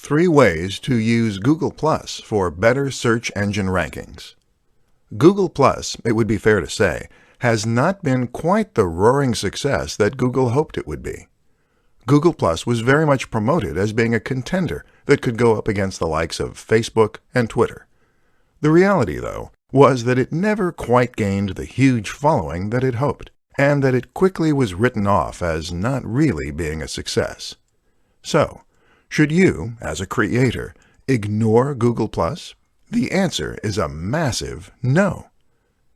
3 ways to use Google Plus for better search engine rankings. Google Plus, it would be fair to say, has not been quite the roaring success that Google hoped it would be. Google Plus was very much promoted as being a contender that could go up against the likes of Facebook and Twitter. The reality, though, was that it never quite gained the huge following that it hoped, and that it quickly was written off as not really being a success. So, should you, as a creator, ignore Google Plus? The answer is a massive no.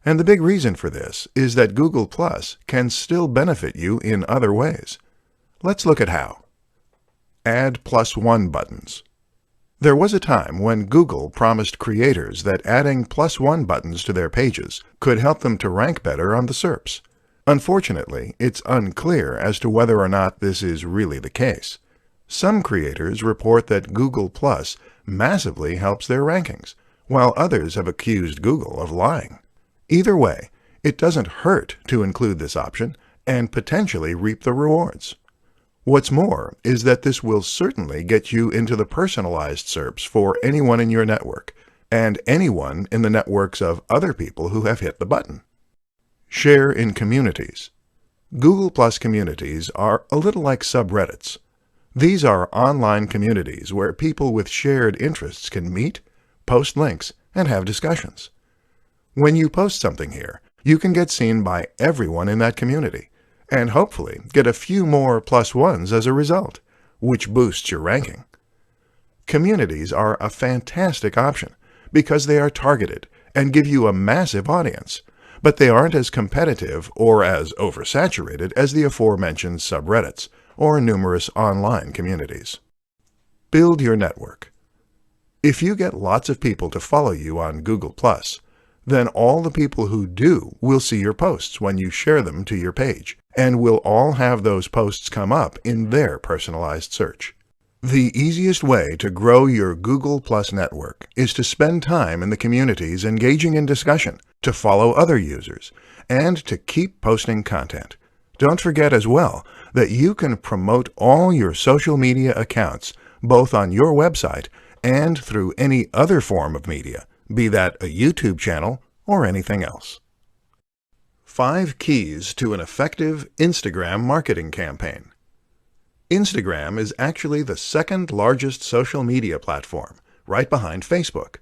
And the big reason for this is that Google Plus can still benefit you in other ways. Let's look at how. Add +1 buttons. There was a time when Google promised creators that adding +1 buttons to their pages could help them to rank better on the SERPs. Unfortunately, it's unclear as to whether or not this is really the case. Some creators report that Google Plus massively helps their rankings, while others have accused Google of lying. Either way, it doesn't hurt to include this option and potentially reap the rewards. What's more is that this will certainly get you into the personalized SERPs for anyone in your network, and anyone in the networks of other people who have hit the button. Share in communities. Google Plus communities are a little like subreddits. These are online communities where people with shared interests can meet, post links, and have discussions. When you post something here, you can get seen by everyone in that community, and hopefully get a few more +1s as a result, which boosts your ranking. Communities are a fantastic option because they are targeted and give you a massive audience, but they aren't as competitive or as oversaturated as the aforementioned subreddits or numerous online communities. Build your network. If you get lots of people to follow you on Google+, then all the people who do will see your posts when you share them to your page, and will all have those posts come up in their personalized search. The easiest way to grow your Google Plus network is to spend time in the communities engaging in discussion, to follow other users, and to keep posting content. Don't forget as well that you can promote all your social media accounts both on your website and through any other form of media, be that a YouTube channel or anything else. 5 keys to an effective Instagram marketing campaign. Instagram is actually the second largest social media platform, right behind Facebook.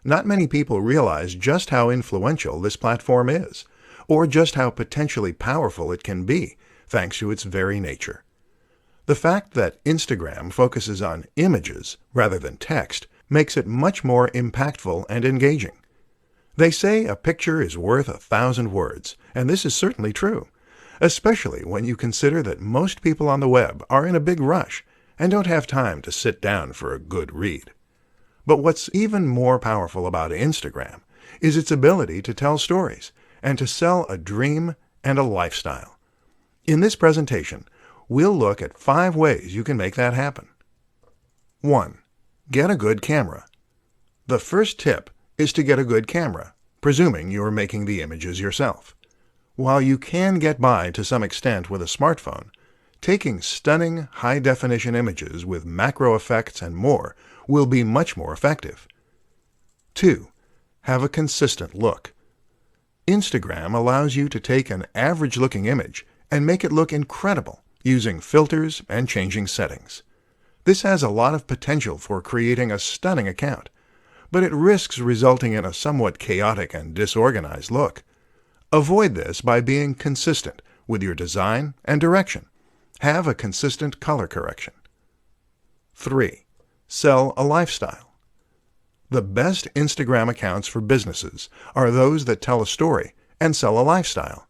Not many people realize just how influential this platform is, or just how potentially powerful it can be, thanks to its very nature. The fact that Instagram focuses on images rather than text makes it much more impactful and engaging. They say a picture is worth 1,000 words, and this is certainly true, especially when you consider that most people on the web are in a big rush and don't have time to sit down for a good read. But what's even more powerful about Instagram is its ability to tell stories and to sell a dream and a lifestyle. In this presentation, we'll look at 5 ways you can make that happen. 1. Get a good camera. The first tip is to get a good camera, presuming you're making the images yourself. While you can get by to some extent with a smartphone, taking stunning high-definition images with macro effects and more will be much more effective. 2. Have a consistent look. Instagram allows you to take an average-looking image and make it look incredible using filters and changing settings. This has a lot of potential for creating a stunning account, but it risks resulting in a somewhat chaotic and disorganized look. Avoid this by being consistent with your design and direction. Have a consistent color correction. 3. Sell a lifestyle. The best Instagram accounts for businesses are those that tell a story and sell a lifestyle.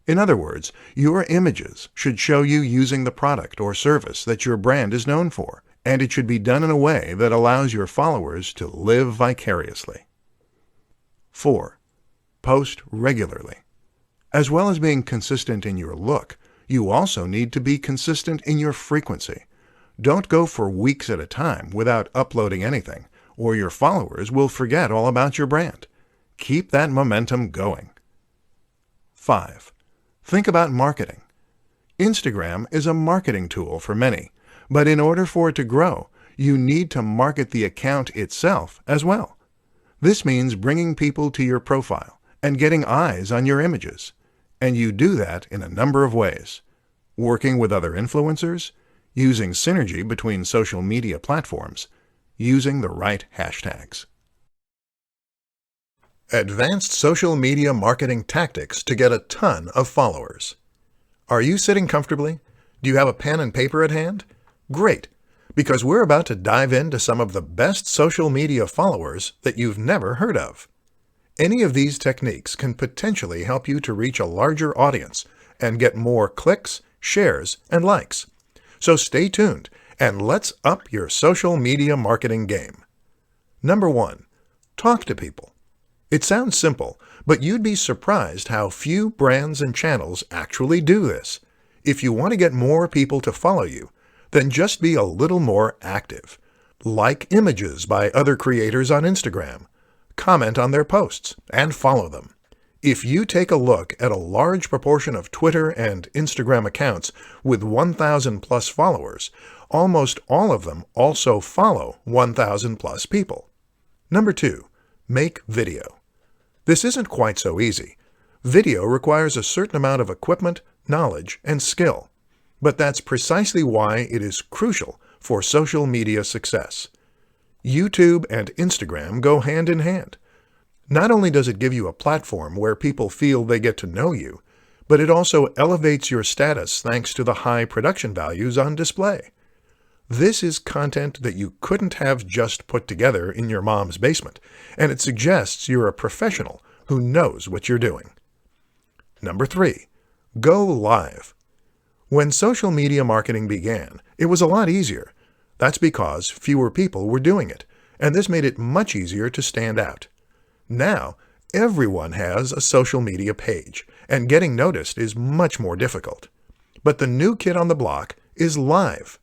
In other words, your images should show you using the product or service that your brand is known for, and it should be done in a way that allows your followers to live vicariously. 4. Post regularly. As well as being consistent in your look, you also need to be consistent in your frequency. Don't go for weeks at a time without uploading anything, or your followers will forget all about your brand. Keep that momentum going. 5. Think about marketing. Instagram is a marketing tool for many, but in order for it to grow, you need to market the account itself as well. This means bringing people to your profile and getting eyes on your images. And you do that in a number of ways. Working with other influencers, using synergy between social media platforms, using the right hashtags. Advanced social media marketing tactics to get a ton of followers. Are you sitting comfortably? Do you have a pen and paper at hand? Great, because we're about to dive into some of the best social media followers that you've never heard of. Any of these techniques can potentially help you to reach a larger audience and get more clicks, shares, and likes. So stay tuned and let's up your social media marketing game. Number 1, talk to people. It sounds simple, but you'd be surprised how few brands and channels actually do this. If you want to get more people to follow you, then just be a little more active. Like images by other creators on Instagram, comment on their posts, and follow them. If you take a look at a large proportion of Twitter and Instagram accounts with 1,000 plus followers, almost all of them also follow 1,000 plus people. Number 2, make video. This isn't quite so easy. Video requires a certain amount of equipment, knowledge, and skill. But that's precisely why it is crucial for social media success. YouTube and Instagram go hand in hand. Not only does it give you a platform where people feel they get to know you, but it also elevates your status thanks to the high production values on display. This is content that you couldn't have just put together in your mom's basement, and it suggests you're a professional who knows what you're doing. Number 3, go live. When social media marketing began, it was a lot easier. That's because fewer people were doing it, and this made it much easier to stand out. Now, everyone has a social media page, and getting noticed is much more difficult. But the new kid on the block is live.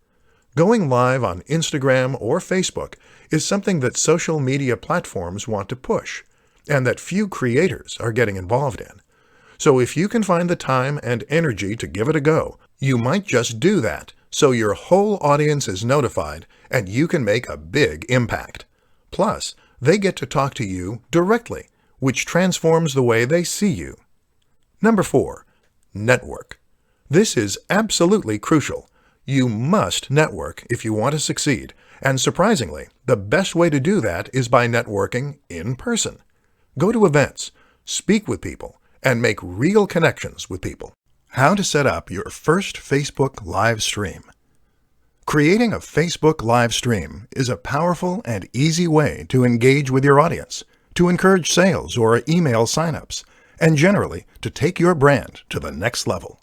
Going live on Instagram or Facebook is something that social media platforms want to push, and that few creators are getting involved in. So if you can find the time and energy to give it a go, you might just do that, so your whole audience is notified and you can make a big impact. Plus, they get to talk to you directly, which transforms the way they see you. Number 4, network. This is absolutely crucial. You must network if you want to succeed, and surprisingly, the best way to do that is by networking in person. Go to events, speak with people, and make real connections with people. How to set up your first Facebook live stream. Creating a Facebook live stream is a powerful and easy way to engage with your audience, to encourage sales or email signups, and generally to take your brand to the next level.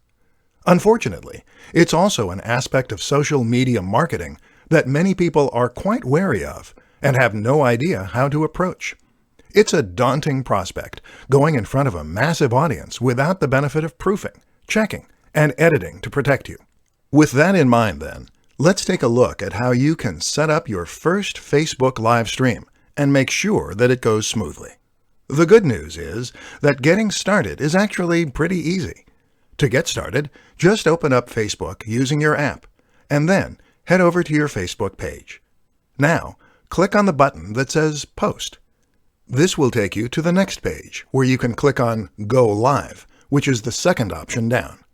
Unfortunately, it's also an aspect of social media marketing that many people are quite wary of and have no idea how to approach. It's a daunting prospect, going in front of a massive audience without the benefit of proofing, checking, and editing to protect you. With that in mind then, let's take a look at how you can set up your first Facebook live stream and make sure that it goes smoothly. The good news is that getting started is actually pretty easy. To get started, just open up Facebook using your app, and then head over to your Facebook page. Now, click on the button that says Post. This will take you to the next page, where you can click on Go Live, which is the second option down.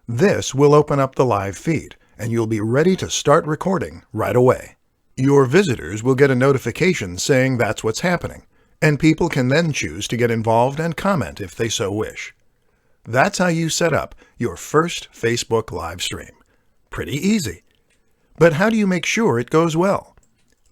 This will open up the live feed, and you'll be ready to start recording right away. Your visitors will get a notification saying that's what's happening, and people can then choose to get involved and comment if they so wish. That's how you set up your first Facebook live stream. Pretty easy. But how do you make sure it goes well?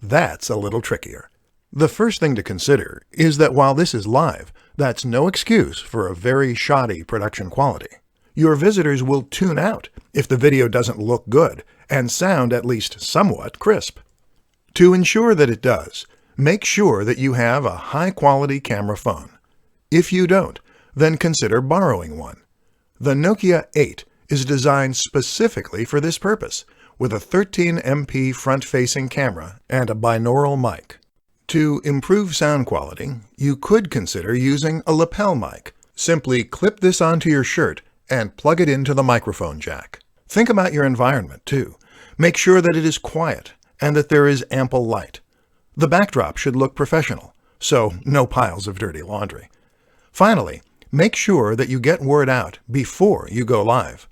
That's a little trickier. The first thing to consider is that while this is live, that's no excuse for a very shoddy production quality. Your visitors will tune out if the video doesn't look good and sound at least somewhat crisp. To ensure that it does, make sure that you have a high-quality camera phone. If you don't, then consider borrowing one. The Nokia 8 is designed specifically for this purpose, with a 13 MP front-facing camera and a binaural mic. To improve sound quality, you could consider using a lapel mic. Simply clip this onto your shirt and plug it into the microphone jack. Think about your environment, too. Make sure that it is quiet and that there is ample light. The backdrop should look professional, so no piles of dirty laundry. Finally, make sure that you get word out before you go live.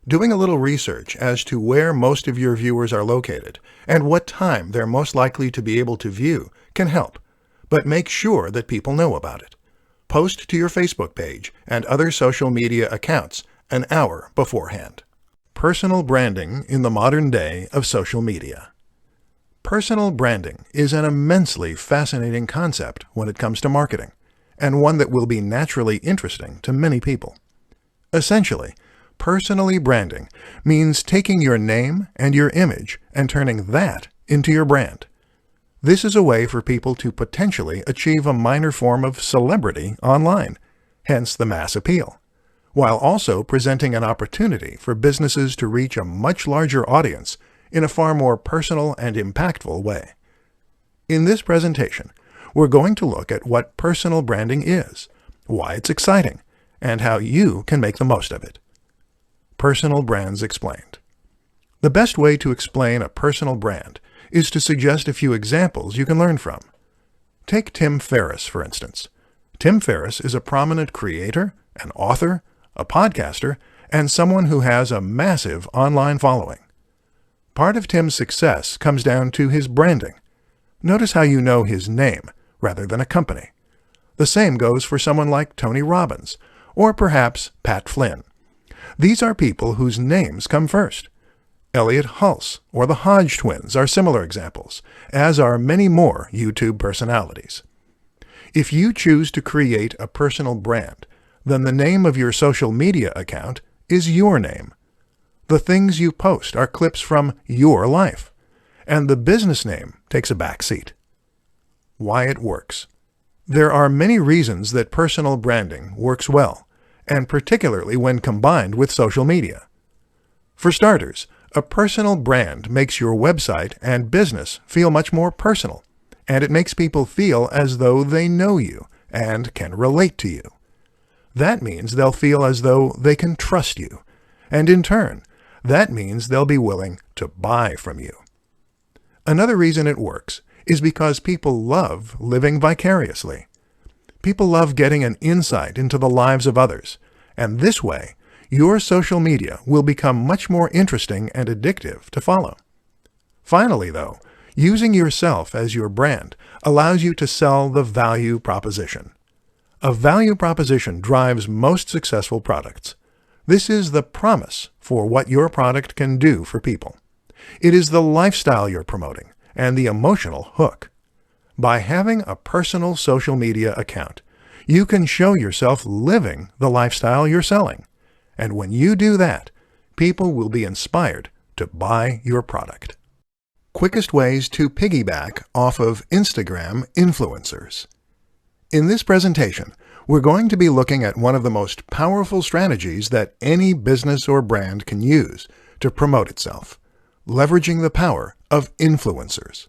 Doing a little research as to where most of your viewers are located and what time they're most likely to be able to view can help, but make sure that people know about it. Post to your Facebook page and other social media accounts an hour beforehand. Personal branding in the modern day of social media. Personal branding is an immensely fascinating concept when it comes to marketing, and one that will be naturally interesting to many people. Essentially, personally branding means taking your name and your image and turning that into your brand. This is a way for people to potentially achieve a minor form of celebrity online, hence the mass appeal, while also presenting an opportunity for businesses to reach a much larger audience in a far more personal and impactful way. In this presentation, we're going to look at what personal branding is, why it's exciting, and how you can make the most of it. Personal brands explained. The best way to explain a personal brand is to suggest a few examples you can learn from. Take Tim Ferriss, for instance. Tim Ferriss is a prominent creator, an author, a podcaster, and someone who has a massive online following. Part of Tim's success comes down to his branding. Notice how you know his name rather than a company. The same goes for someone like Tony Robbins, or perhaps Pat Flynn. These are people whose names come first. Elliot Hulse or the Hodge twins are similar examples, as are many more YouTube personalities. If you choose to create a personal brand, then the name of your social media account is your name. The things you post are clips from your life, and the business name takes a back seat. Why it works. There are many reasons that personal branding works well, and particularly when combined with social media. For starters, a personal brand makes your website and business feel much more personal, and it makes people feel as though they know you and can relate to you. That means they'll feel as though they can trust you, and in turn, that means they'll be willing to buy from you. Another reason it works is because people love living vicariously. People love getting an insight into the lives of others, and this way, your social media will become much more interesting and addictive to follow. Finally, though, using yourself as your brand allows you to sell the value proposition. A value proposition drives most successful products. This is the promise for what your product can do for people. It is the lifestyle you're promoting and the emotional hook. By having a personal social media account, you can show yourself living the lifestyle you're selling. And when you do that, people will be inspired to buy your product. Quickest ways to piggyback off of Instagram influencers. In this presentation, we're going to be looking at one of the most powerful strategies that any business or brand can use to promote itself, leveraging the power of influencers.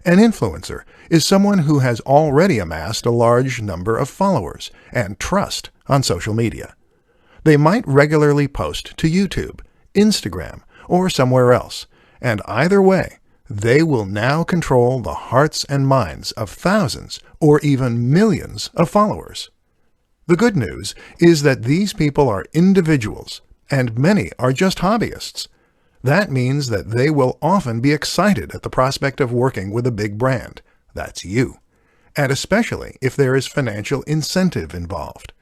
An influencer is someone who has already amassed a large number of followers and trust on social media. They might regularly post to YouTube, Instagram, or somewhere else, and either way, they will now control the hearts and minds of thousands or even millions of followers. The good news is that these people are individuals, and many are just hobbyists. That means that they will often be excited at the prospect of working with a big brand. That's you. And especially if there is financial incentive involved.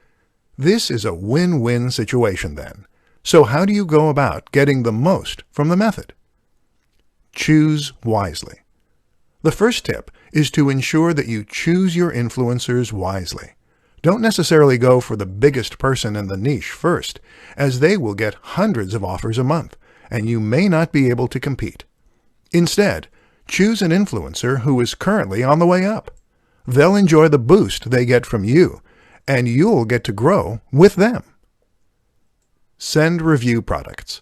This is a win-win situation then. So how do you go about getting the most from the method? Choose wisely. The first tip is to ensure that you choose your influencers wisely. Don't necessarily go for the biggest person in the niche first, as they will get hundreds of offers a month, and you may not be able to compete. Instead, choose an influencer who is currently on the way up. They'll enjoy the boost they get from you, and you'll get to grow with them. Send review products.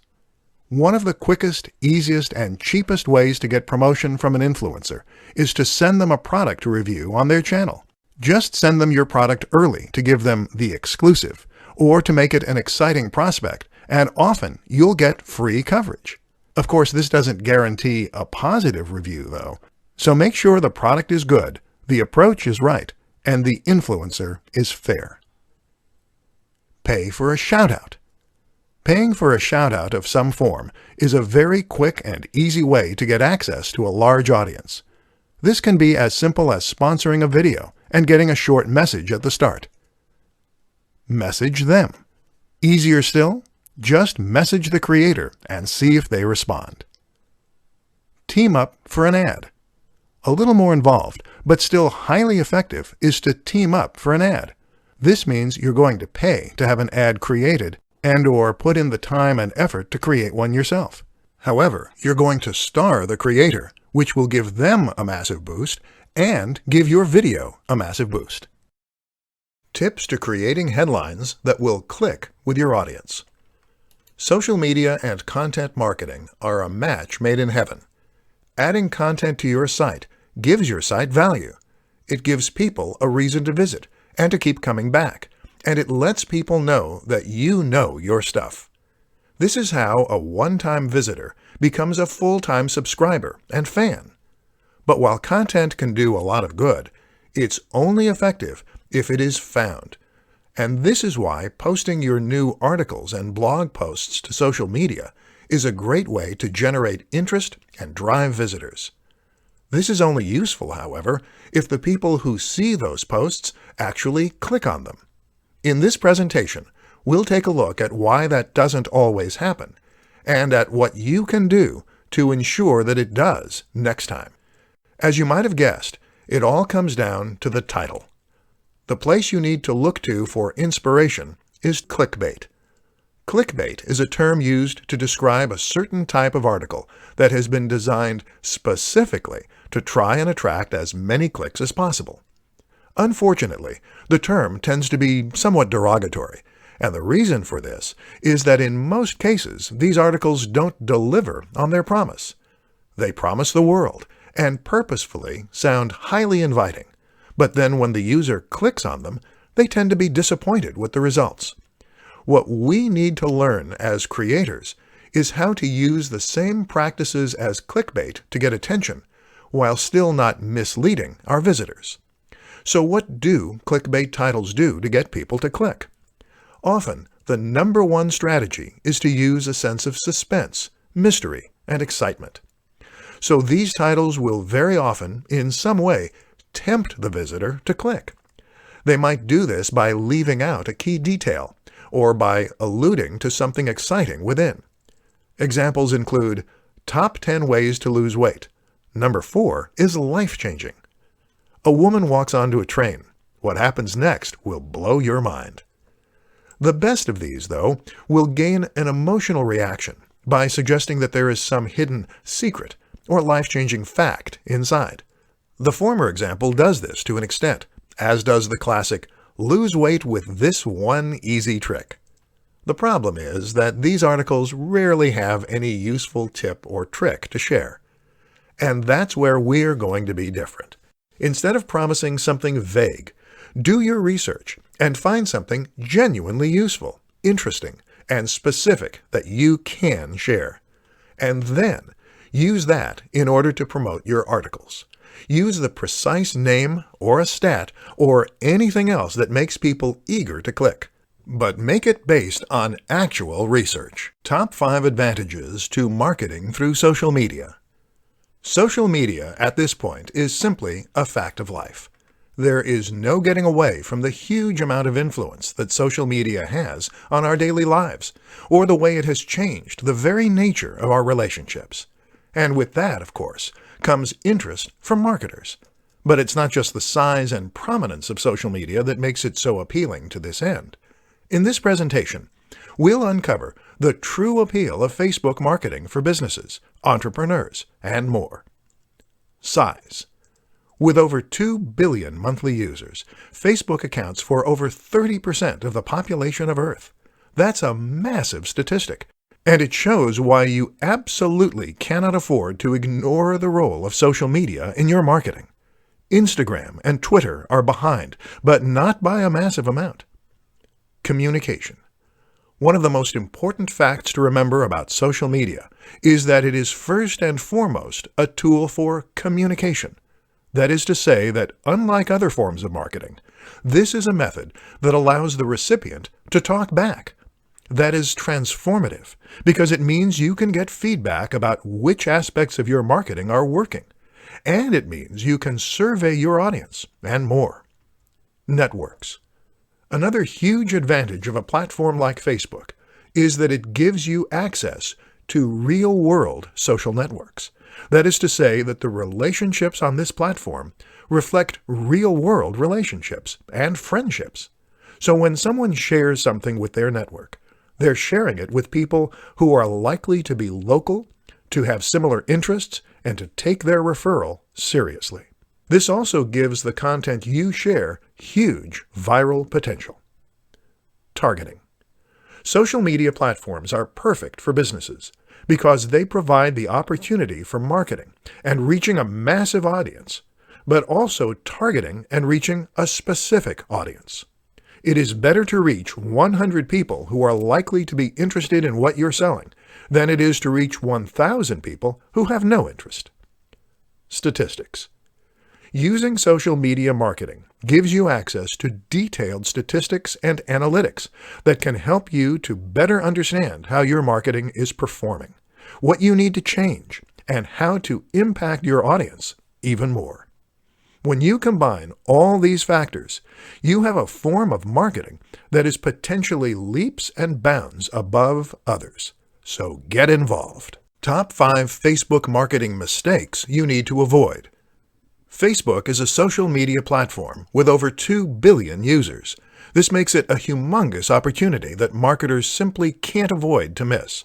One of the quickest, easiest, and cheapest ways to get promotion from an influencer is to send them a product to review on their channel. Just send them your product early to give them the exclusive, or to make it an exciting prospect, and often you'll get free coverage. Of course, this doesn't guarantee a positive review, though. So make sure the product is good, the approach is right, and the influencer is fair. Pay for a shout-out. Paying for a shout-out of some form is a very quick and easy way to get access to a large audience. This can be as simple as sponsoring a video and getting a short message at the start. Message them. Easier still, just message the creator and see if they respond. Team up for an ad. A little more involved, but still highly effective, is to team up for an ad. This means you're going to pay to have an ad created and/or put in the time and effort to create one yourself. However, you're going to star the creator, which will give them a massive boost and give your video a massive boost. Tips to creating headlines that will click with your audience. Social media and content marketing are a match made in heaven. Adding content to your site gives your site value. It gives people a reason to visit and to keep coming back, and it lets people know that you know your stuff. This is how a one-time visitor becomes a full-time subscriber and fan. But while content can do a lot of good, it's only effective if it is found. And this is why posting your new articles and blog posts to social media is a great way to generate interest and drive visitors. This is only useful, however, if the people who see those posts actually click on them. In this presentation, we'll take a look at why that doesn't always happen, and at what you can do to ensure that it does next time. As you might have guessed, it all comes down to the title. The place you need to look to for inspiration is clickbait. Clickbait is a term used to describe a certain type of article that has been designed specifically to try and attract as many clicks as possible. Unfortunately, the term tends to be somewhat derogatory, and the reason for this is that in most cases these articles don't deliver on their promise. They promise the world and purposefully sound highly inviting, but then when the user clicks on them, they tend to be disappointed with the results. What we need to learn as creators is how to use the same practices as clickbait to get attention, while still not misleading our visitors. So what do clickbait titles do to get people to click? Often, the number one strategy is to use a sense of suspense, mystery, and excitement. So these titles will very often, in some way, tempt the visitor to click. They might do this by leaving out a key detail, or by alluding to something exciting within. Examples include, Top 10 Ways to Lose Weight. Number 4 is life-changing. A woman walks onto a train. What happens next will blow your mind. The best of these, though, will gain an emotional reaction by suggesting that there is some hidden secret or life-changing fact inside. The former example does this to an extent, as does the classic, lose weight with this one easy trick. The problem is that these articles rarely have any useful tip or trick to share. And that's where we're going to be different. Instead of promising something vague, do your research and find something genuinely useful, interesting, and specific that you can share. And then use that in order to promote your articles. Use the precise name or a stat or anything else that makes people eager to click. But make it based on actual research. Top 5 advantages to marketing through social media. Social media at this point is simply a fact of life. There is no getting away from the huge amount of influence that social media has on our daily lives, or the way it has changed the very nature of our relationships. And with that, of course, comes interest from marketers. But it's not just the size and prominence of social media that makes it so appealing to this end. In this presentation, we'll uncover the true appeal of Facebook marketing for businesses, entrepreneurs, and more. Size. With over 2 billion monthly users, Facebook accounts for over 30% of the population of Earth. That's a massive statistic, and it shows why you absolutely cannot afford to ignore the role of social media in your marketing. Instagram and Twitter are behind, but not by a massive amount. Communication. One of the most important facts to remember about social media is that it is first and foremost a tool for communication. That is to say that, unlike other forms of marketing, this is a method that allows the recipient to talk back. That is transformative because it means you can get feedback about which aspects of your marketing are working, and it means you can survey your audience and more. Networks. Another huge advantage of a platform like Facebook is that it gives you access to real-world social networks. That is to say that the relationships on this platform reflect real-world relationships and friendships. So when someone shares something with their network, they're sharing it with people who are likely to be local, to have similar interests, and to take their referral seriously. This also gives the content you share huge viral potential. Targeting. Social media platforms are perfect for businesses because they provide the opportunity for marketing and reaching a massive audience, but also targeting and reaching a specific audience. It is better to reach 100 people who are likely to be interested in what you're selling than it is to reach 1,000 people who have no interest. Statistics. Using social media marketing gives you access to detailed statistics and analytics that can help you to better understand how your marketing is performing, what you need to change, and how to impact your audience even more. When you combine all these factors, you have a form of marketing that is potentially leaps and bounds above others. So get involved. Top 5 Facebook marketing mistakes you need to avoid. Facebook is a social media platform with over 2 billion users. This makes it a humongous opportunity that marketers simply can't avoid to miss.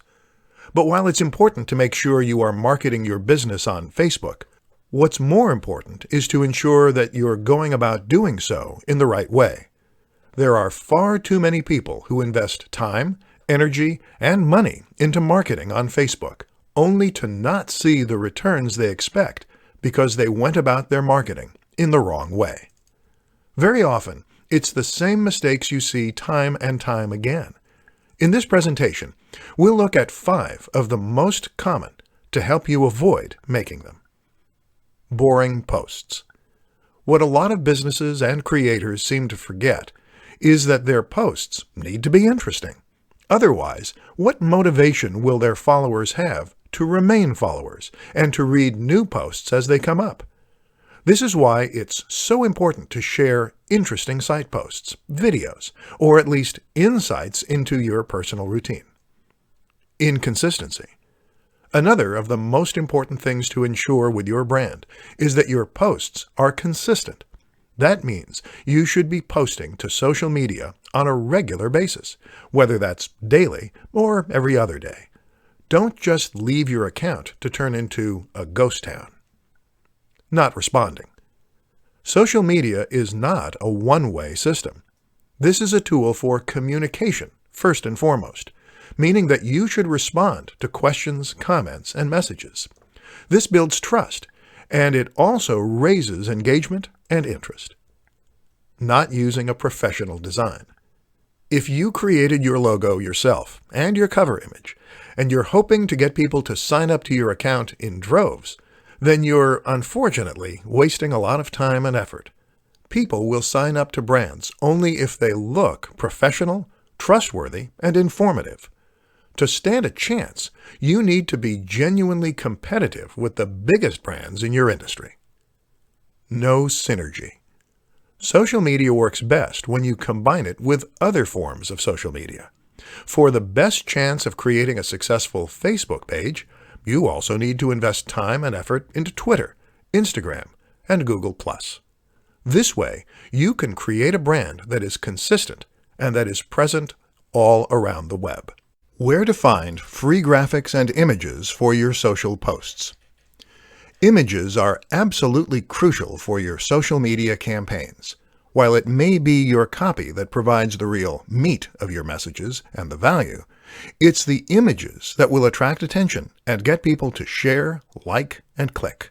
But while it's important to make sure you are marketing your business on Facebook, what's more important is to ensure that you're going about doing so in the right way. There are far too many people who invest time, energy, and money into marketing on Facebook, only to not see the returns they expect because they went about their marketing in the wrong way. Very often, it's the same mistakes you see time and time again. In this presentation, we'll look at 5 of the most common to help you avoid making them. Boring posts. What a lot of businesses and creators seem to forget is that their posts need to be interesting. Otherwise, what motivation will their followers have to remain followers and to read new posts as they come up? This is why it's so important to share interesting site posts, videos, or at least insights into your personal routine. Inconsistency. Another of the most important things to ensure with your brand is that your posts are consistent. That means you should be posting to social media on a regular basis, whether that's daily or every other day. Don't just leave your account to turn into a ghost town. Not responding. Social media is not a one-way system. This is a tool for communication, first and foremost, meaning that you should respond to questions, comments, and messages. This builds trust, and it also raises engagement and interest. Not using a professional design. If you created your logo yourself and your cover image, and you're hoping to get people to sign up to your account in droves, then you're unfortunately wasting a lot of time and effort. People will sign up to brands only if they look professional, trustworthy, and informative. To stand a chance, you need to be genuinely competitive with the biggest brands in your industry. No synergy. Social media works best when you combine it with other forms of social media. For the best chance of creating a successful Facebook page, you also need to invest time and effort into Twitter, Instagram, and Google+. This way, you can create a brand that is consistent and that is present all around the web. Where to find free graphics and images for your social posts. Images are absolutely crucial for your social media campaigns. While it may be your copy that provides the real meat of your messages and the value, it's the images that will attract attention and get people to share, like, and click.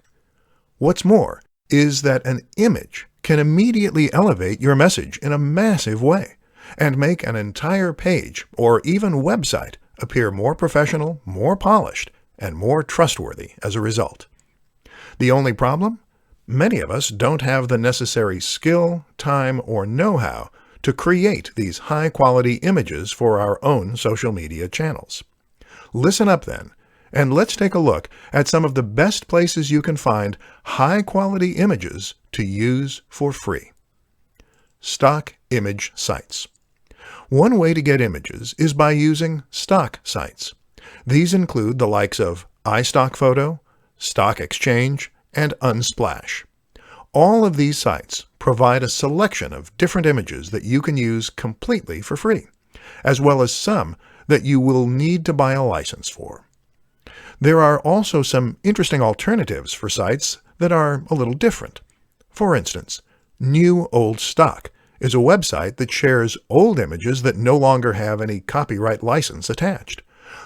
What's more is that an image can immediately elevate your message in a massive way, and make an entire page or even website appear more professional, more polished, and more trustworthy as a result. The only problem? Many of us don't have the necessary skill, time, or know-how to create these high-quality images for our own social media channels. Listen up then, and let's take a look at some of the best places you can find high-quality images to use for free. Stock image sites. One way to get images is by using stock sites. These include the likes of iStockPhoto, Stock Exchange, and Unsplash. All of these sites provide a selection of different images that you can use completely for free, as well as some that you will need to buy a license for. There are also some interesting alternatives for sites that are a little different. For instance, New Old Stock is a website that shares old images that no longer have any copyright license attached.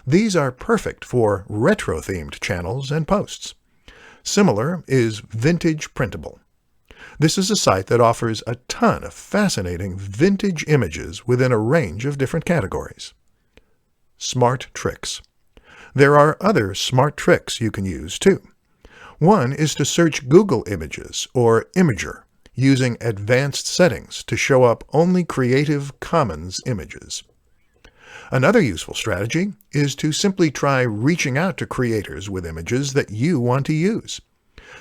These are perfect for retro-themed channels and posts. Similar is Vintage Printable. This is a site that offers a ton of fascinating vintage images within a range of different categories. Smart Tricks. There are other smart tricks you can use too. One is to search Google Images or Imager using advanced settings to show up only Creative Commons images. Another useful strategy is to simply try reaching out to creators with images that you want to use.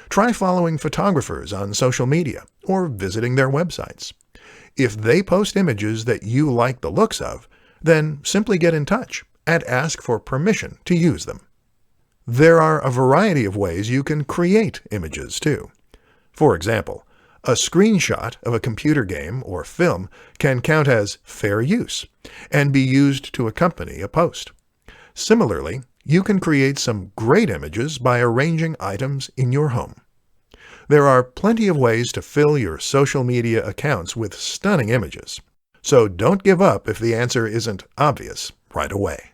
Try following photographers on social media or visiting their websites. If they post images that you like the looks of, then simply get in touch and ask for permission to use them. There are a variety of ways you can create images too. For example, a screenshot of a computer game or film can count as fair use and be used to accompany a post. Similarly, you can create some great images by arranging items in your home. There are plenty of ways to fill your social media accounts with stunning images, so don't give up if the answer isn't obvious right away.